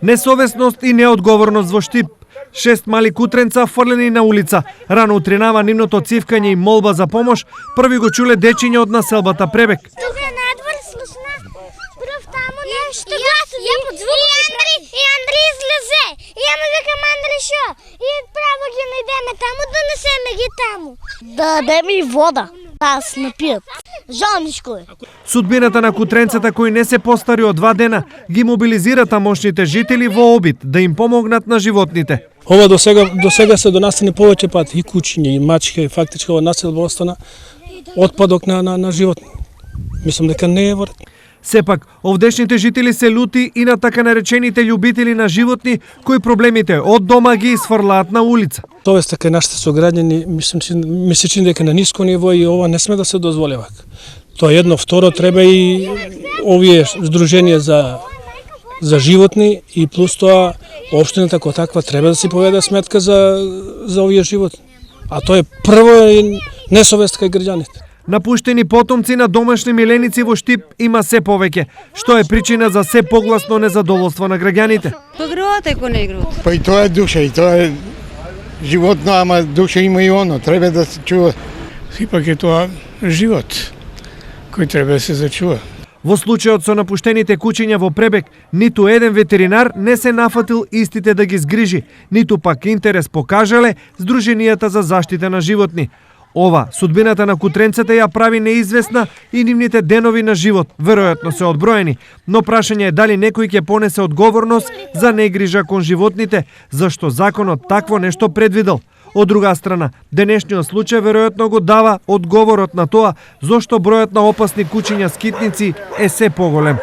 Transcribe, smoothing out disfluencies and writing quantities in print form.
Несовесност и неодговорност во Штип. 6 мали кутренца фрлени на улица. Рано утринава нивното цивкање и молба за помош, први го чуле дечиња од населбата Пребек. Тука надвор слушна, прв таму нешто и Андри излезе. И ја му викам, Андри шо? И право ги најдеме таму, донесеме ги таму. Да дадеме и вода, да се напијат. Жалничко е. Судбината на кутренцата кои не се постари од 2 дена ги мобилизира тамошните жители во обид да им помогнат на животните. Ова до сега се донасени повеќе пати и кучиња и мачки, и фактички ова населба остана отпадок на животни. Мислам дека не е вред. Сепак, овдешните жители се лути и на така наречените љубители на животни кои проблемите од дома ги изфрлаат на улица. Тоа е нашите сограѓани, ми се чини дека на ниско ниво и ова не сме да се дозволува. Тоа е едно, второ, треба и овие здруженија за животни и плюс тоа општината како таква треба да си поведе сметка за овие животни. А тоа е прво и несовест кај граѓаните. Напуштени потомци на домашни миленици во Штип има се повеќе, што е причина за се погласно незадоволство на граѓаните. Погрувате ако не игрувате. Па и тоа е душа, и тоа е животно, ама душа има и оно, треба да се чува. Сипак е тоа живот кој треба да се зачува. Во случајот со напуштените куќиња во Пребек, ниту еден ветеринар не се нафатил истите да ги згрижи, ниту пак интерес покажале Здруженијата за заштита на животни. Ова, судбината на кутренцата ја прави неизвестна и нивните денови на живот, веројатно се одброени, но прашање е дали некој ќе понесе одговорност за негрижа кон животните, зашто законот такво нешто предвидел. Од друга страна, денешниот случај веројатно го дава одговорот на тоа зошто бројот на опасни кучиња скитници е се поголем.